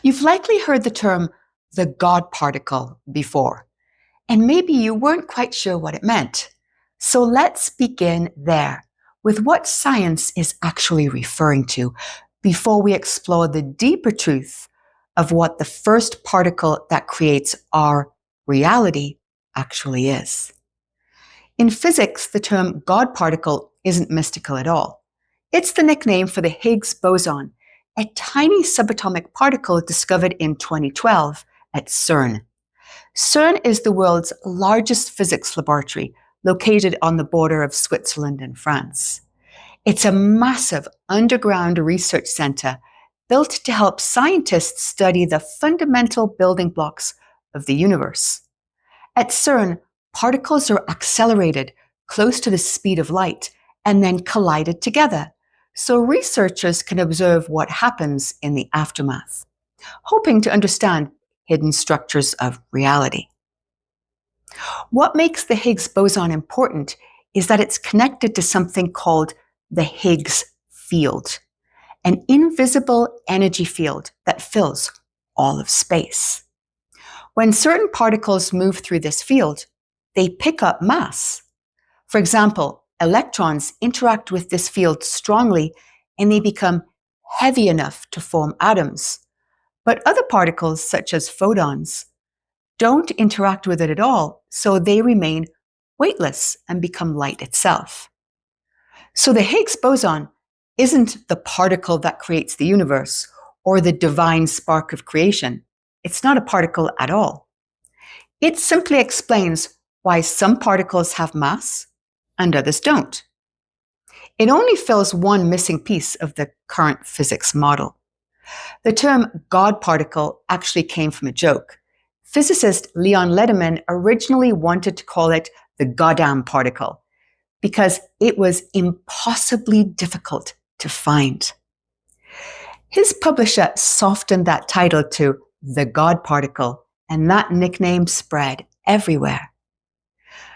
You've likely heard the term the God particle before, and maybe you weren't quite sure what it meant. So let's begin there with what science is actually referring to before we explore the deeper truth of what the first particle that creates our reality actually is. In physics, the term God particle isn't mystical at all. It's the nickname for the Higgs boson, a tiny subatomic particle discovered in 2012 at CERN. CERN is the world's largest physics laboratory, located on the border of Switzerland and France. It's a massive underground research center built to help scientists study the fundamental building blocks of the universe. At CERN, particles are accelerated close to the speed of light and then collided together, so researchers can observe what happens in the aftermath, hoping to understand hidden structures of reality. What makes the Higgs boson important is that it's connected to something called the Higgs field, an invisible energy field that fills all of space. When certain particles move through this field, they pick up mass. For example, electrons interact with this field strongly and they become heavy enough to form atoms. But other particles, such as photons, don't interact with it at all, so they remain weightless and become light itself. So the Higgs boson isn't the particle that creates the universe or the divine spark of creation. It's not a particle at all. It simply explains why some particles have mass and others don't. It only fills one missing piece of the current physics model. The term God particle actually came from a joke. Physicist Leon Lederman originally wanted to call it the goddamn particle because it was impossibly difficult to find. His publisher softened that title to the God particle, and that nickname spread everywhere.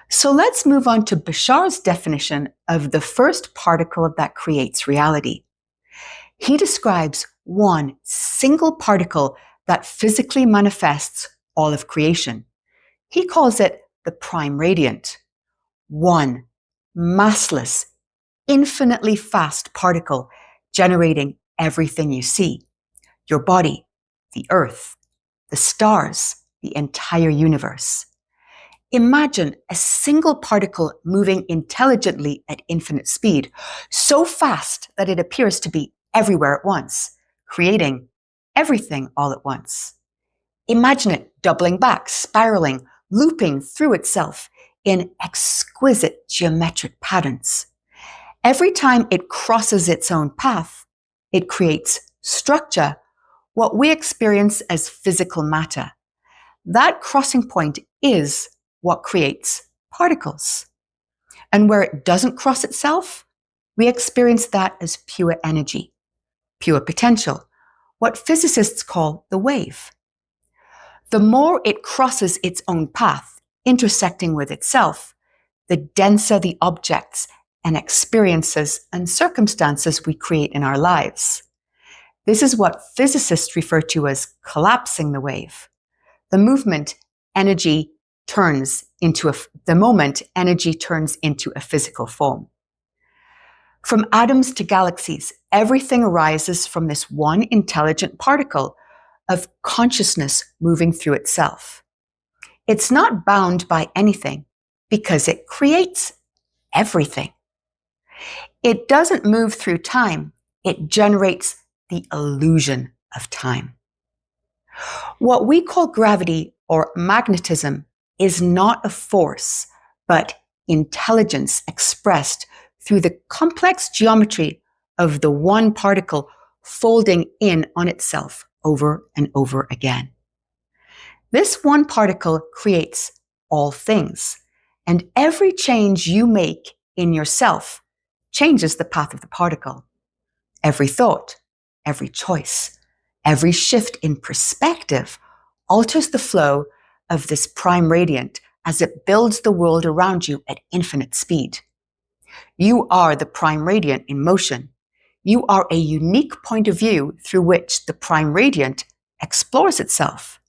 So let's move on to Bashar's definition of the first particle that creates reality. He describes one single particle that physically manifests all of creation. He calls it the prime radiant. One massless, infinitely fast particle generating everything you see: your body, the earth, the stars, the entire universe. Imagine a single particle moving intelligently at infinite speed, so fast that it appears to be everywhere at once, creating everything all at once. Imagine it doubling back, spiraling, looping through itself in exquisite geometric patterns. Every time it crosses its own path, it creates structure, what we experience as physical matter. That crossing point is what creates particles. And where it doesn't cross itself, we experience that as pure energy, pure potential, what physicists call the wave. The more it crosses its own path, intersecting with itself, the denser the objects and experiences and circumstances we create in our lives. This is what physicists refer to as collapsing the wave. The moment energy turns into a physical form. From atoms to galaxies, everything arises from this one intelligent particle of consciousness moving through itself. It's not bound by anything because it creates everything. It doesn't move through time, it generates the illusion of time. What we call gravity or magnetism is not a force, but intelligence expressed through the complex geometry of the one particle folding in on itself over and over again. This one particle creates all things, and every change you make in yourself changes the path of the particle. Every thought, every choice, every shift in perspective alters the flow of this prime radiant as it builds the world around you at infinite speed. You are the prime radiant in motion. You are a unique point of view through which the prime radiant explores itself.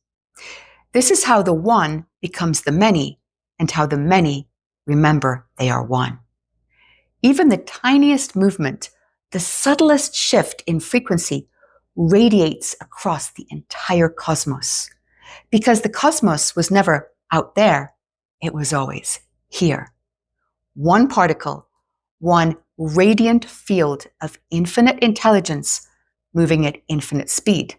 This is how the one becomes the many, and how the many remember they are one. Even the tiniest movement, the subtlest shift in frequency, radiates across the entire cosmos. Because the cosmos was never out there, it was always here. One particle, one radiant field of infinite intelligence moving at infinite speed.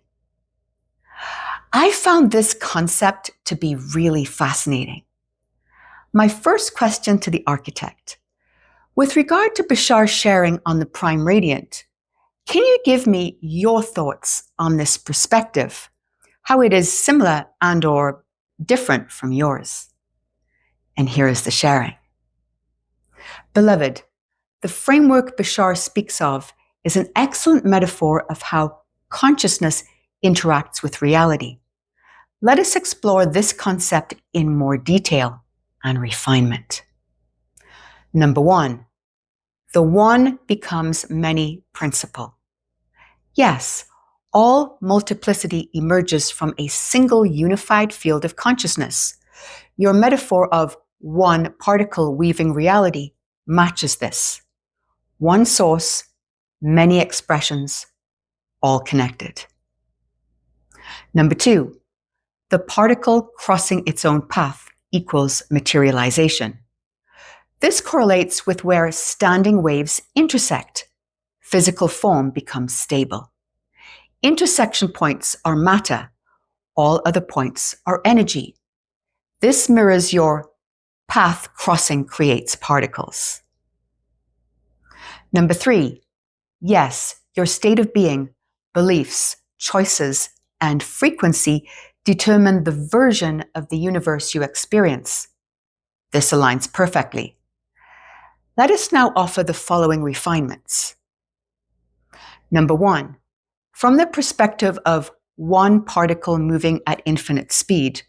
I found this concept to be really fascinating. My first question to the architect: with regard to Bashar's sharing on the prime radiant, can you give me your thoughts on this perspective, how it is similar and or different from yours? And here is the sharing. Beloved, the framework Bashar speaks of is an excellent metaphor of how consciousness interacts with reality. Let us explore this concept in more detail and refinement. Number one, the one becomes many principle. Yes, all multiplicity emerges from a single unified field of consciousness. Your metaphor of one particle weaving reality matches this. One source, many expressions, all connected. Number two, the particle crossing its own path equals materialization. This correlates with where standing waves intersect. Physical form becomes stable. Intersection points are matter. All other points are energy. This mirrors your path crossing creates particles. Number three, yes, your state of being, beliefs, choices, and frequency determine the version of the universe you experience. This aligns perfectly. Let us now offer the following refinements. Number one, from the perspective of one particle moving at infinite speed,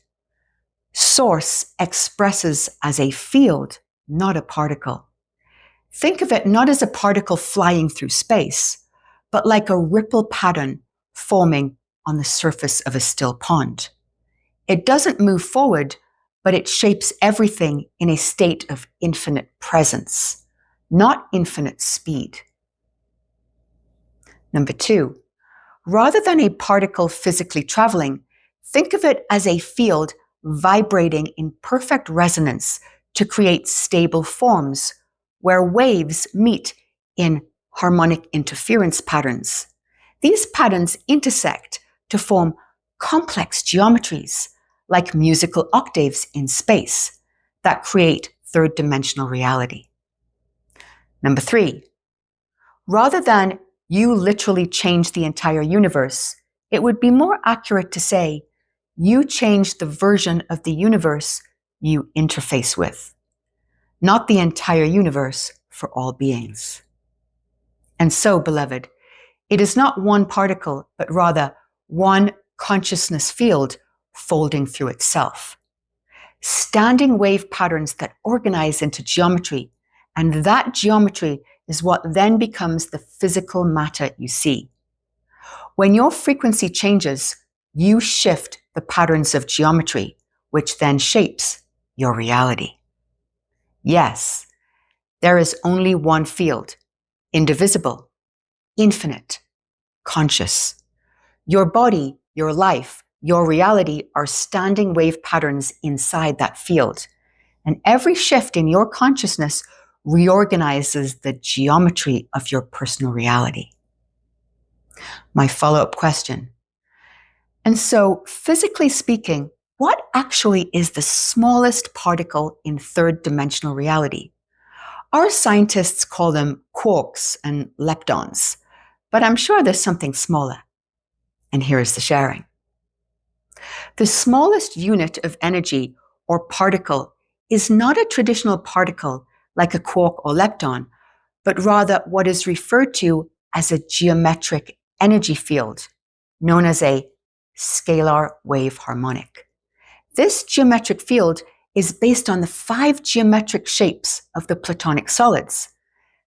source expresses as a field, not a particle. Think of it not as a particle flying through space, but like a ripple pattern forming on the surface of a still pond. It doesn't move forward, but it shapes everything in a state of infinite presence, not infinite speed. Number two, rather than a particle physically traveling, think of it as a field vibrating in perfect resonance to create stable forms where waves meet in harmonic interference patterns. These patterns intersect to form complex geometries like musical octaves in space that create third-dimensional reality. Number three, rather than you literally change the entire universe, it would be more accurate to say you change the version of the universe you interface with, not the entire universe for all beings. And so, beloved, it is not one particle, but rather one consciousness field folding through itself. Standing wave patterns that organize into geometry, and that geometry is what then becomes the physical matter you see. When your frequency changes, you shift the patterns of geometry, which then shapes your reality. Yes, there is only one field, indivisible, infinite, conscious. Your body, your life, your reality are standing wave patterns inside that field. And every shift in your consciousness reorganizes the geometry of your personal reality. My follow-up question. And so, physically speaking, what actually is the smallest particle in third-dimensional reality? Our scientists call them quarks and leptons, but I'm sure there's something smaller. And here is the sharing. The smallest unit of energy or particle is not a traditional particle like a quark or lepton, but rather what is referred to as a geometric energy field, known as a scalar wave harmonic. This geometric field is based on the 5 geometric shapes of the Platonic solids: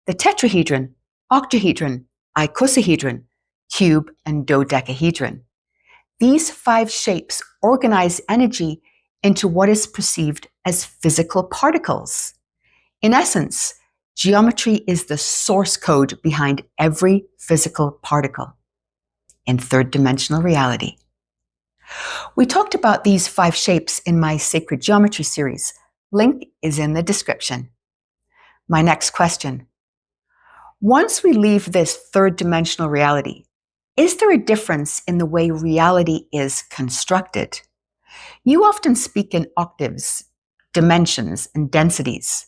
the tetrahedron, octahedron, icosahedron, cube, and dodecahedron. these 5 shapes organize energy into what is perceived as physical particles. In essence, geometry is the source code behind every physical particle in third-dimensional reality. We talked about these 5 shapes in my Sacred Geometry series. Link is in the description. My next question. Once we leave this third-dimensional reality, is there a difference in the way reality is constructed? You often speak in octaves, dimensions, and densities.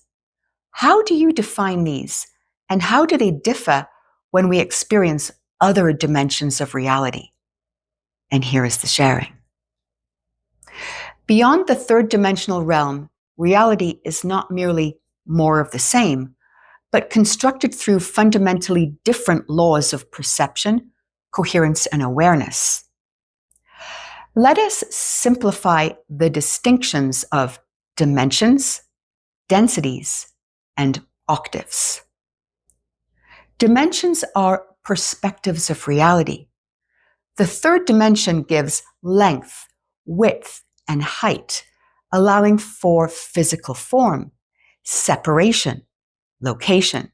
How do you define these, and how do they differ when we experience other dimensions of reality? And here is the sharing. Beyond the third-dimensional realm, reality is not merely more of the same, but constructed through fundamentally different laws of perception, coherence, and awareness. Let us simplify the distinctions of dimensions, densities, and octaves. Dimensions are perspectives of reality. The third dimension gives length, width, and height, allowing for physical form, separation, location.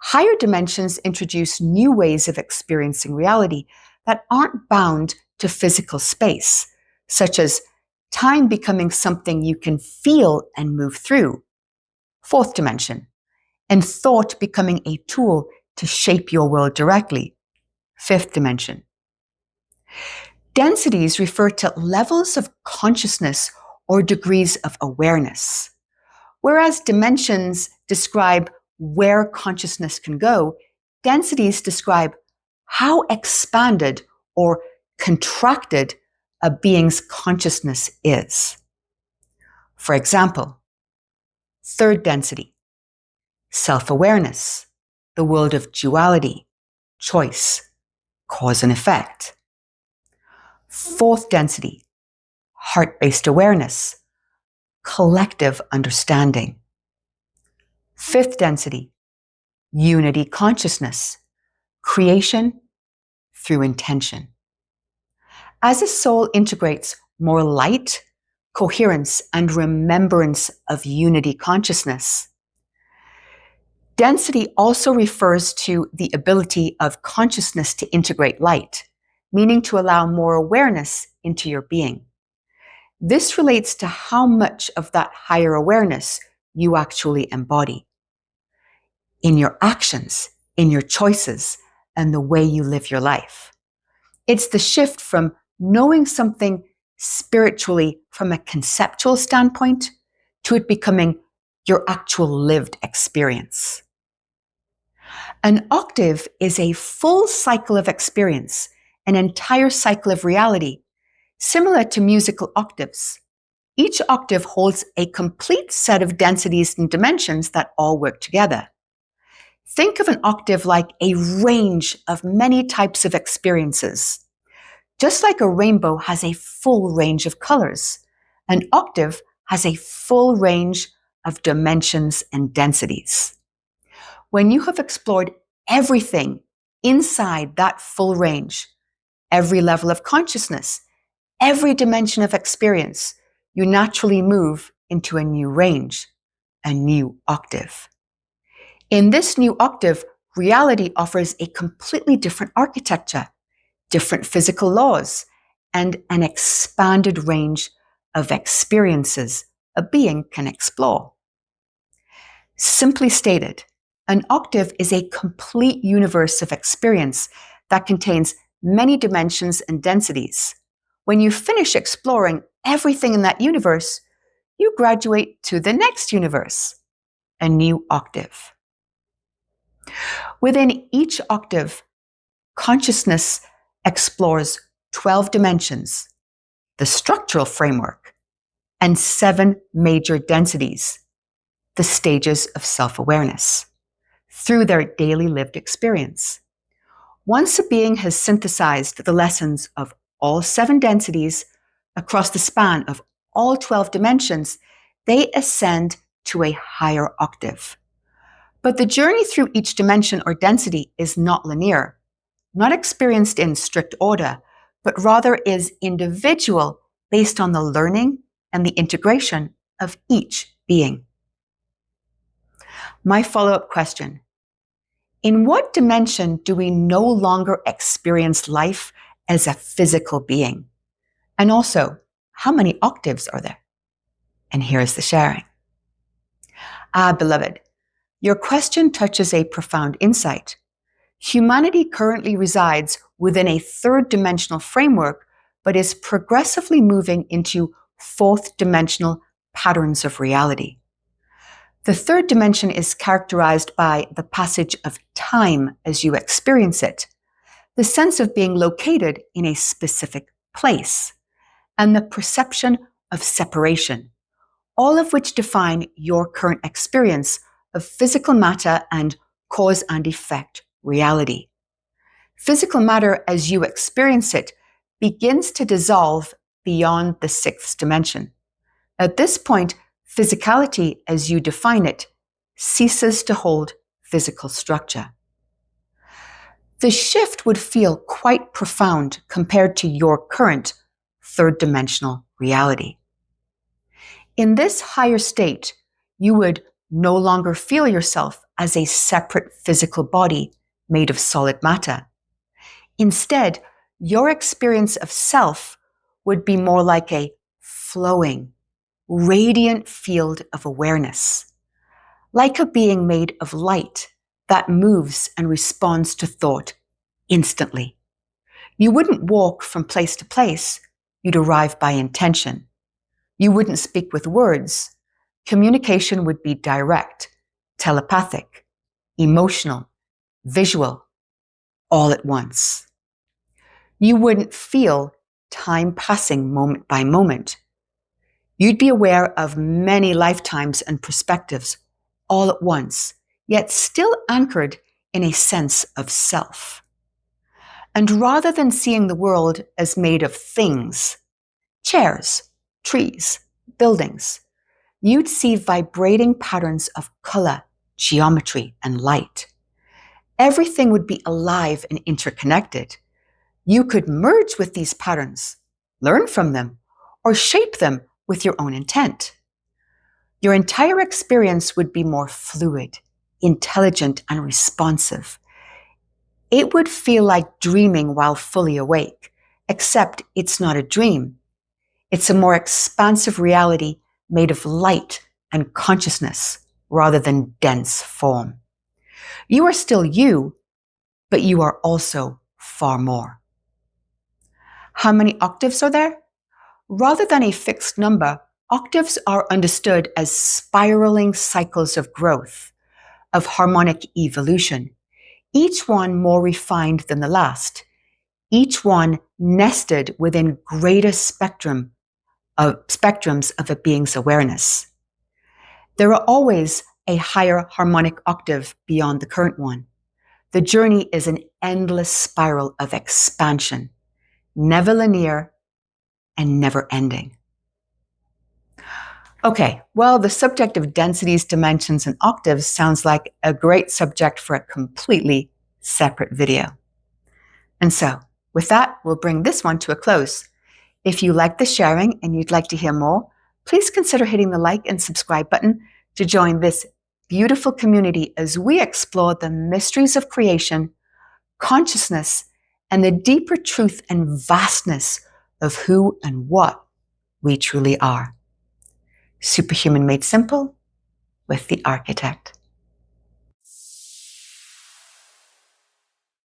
Higher dimensions introduce new ways of experiencing reality that aren't bound to physical space, such as time becoming something you can feel and move through, fourth dimension, and thought becoming a tool to shape your world directly, fifth dimension. Densities refer to levels of consciousness or degrees of awareness. Whereas dimensions describe where consciousness can go, densities describe how expanded or contracted a being's consciousness is. For example, third density, self-awareness, the world of duality, choice, cause and effect. Fourth density, heart-based awareness, collective understanding. Fifth density, unity consciousness, creation through intention. As a soul integrates more light, coherence, and remembrance of unity consciousness, density also refers to the ability of consciousness to integrate light, meaning to allow more awareness into your being. This relates to how much of that higher awareness you actually embody in your actions, in your choices, and the way you live your life. It's the shift from knowing something spiritually from a conceptual standpoint to it becoming your actual lived experience. An octave is a full cycle of experience, an entire cycle of reality, similar to musical octaves. Each octave holds a complete set of densities and dimensions that all work together. Think of an octave like a range of many types of experiences. Just like a rainbow has a full range of colors, an octave has a full range of dimensions and densities. When you have explored everything inside that full range, every level of consciousness, every dimension of experience, you naturally move into a new range, a new octave. In this new octave, reality offers a completely different architecture, different physical laws, and an expanded range of experiences a being can explore. Simply stated, an octave is a complete universe of experience that contains many dimensions and densities. When you finish exploring everything in that universe, you graduate to the next universe, a new octave. Within each octave, consciousness explores 12 dimensions, the structural framework, and 7 major densities, the stages of self-awareness, through their daily lived experience. Once a being has synthesized the lessons of all 7 densities across the span of all 12 dimensions, they ascend to a higher octave. But the journey through each dimension or density is not linear, not experienced in strict order, but rather is individual based on the learning and the integration of each being. My follow-up question: in what dimension do we no longer experience life as a physical being? And also, how many octaves are there? And here's the sharing. Beloved, your question touches a profound insight. Humanity currently resides within a third-dimensional framework, but is progressively moving into fourth-dimensional patterns of reality. The third dimension is characterized by the passage of time as you experience it, the sense of being located in a specific place, and the perception of separation, all of which define your current experience of physical matter and cause and effect reality. Physical matter as you experience it begins to dissolve beyond the sixth dimension. At this point, physicality as you define it ceases to hold physical structure. The shift would feel quite profound compared to your current third-dimensional reality. In this higher state, you would no longer feel yourself as a separate physical body made of solid matter. Instead, your experience of self would be more like a flowing, radiant field of awareness, like a being made of light that moves and responds to thought instantly. You wouldn't walk from place to place, you'd arrive by intention. You wouldn't speak with words. Communication would be direct, telepathic, emotional, visual, all at once. You wouldn't feel time passing moment by moment. You'd be aware of many lifetimes and perspectives all at once, yet still anchored in a sense of self. And rather than seeing the world as made of things, chairs, trees, buildings, you'd see vibrating patterns of color, geometry, and light. Everything would be alive and interconnected. You could merge with these patterns, learn from them, or shape them with your own intent. Your entire experience would be more fluid, intelligent, and responsive. It would feel like dreaming while fully awake, except it's not a dream. It's a more expansive reality made of light and consciousness rather than dense form. You are still you, but you are also far more. How many octaves are there? Rather than a fixed number, octaves are understood as spiraling cycles of growth, of harmonic evolution, each one more refined than the last, each one nested within greater spectrums of a being's awareness. There are always a higher harmonic octave beyond the current one. The journey is an endless spiral of expansion, never linear and never ending. Okay, well, the subject of densities, dimensions, and octaves sounds like a great subject for a completely separate video. And so, with that, we'll bring this one to a close. If you like the sharing and you'd like to hear more, please consider hitting the like and subscribe button to join this beautiful community as we explore the mysteries of creation, consciousness, and the deeper truth and vastness of who and what we truly are. Superhuman made simple with the architect.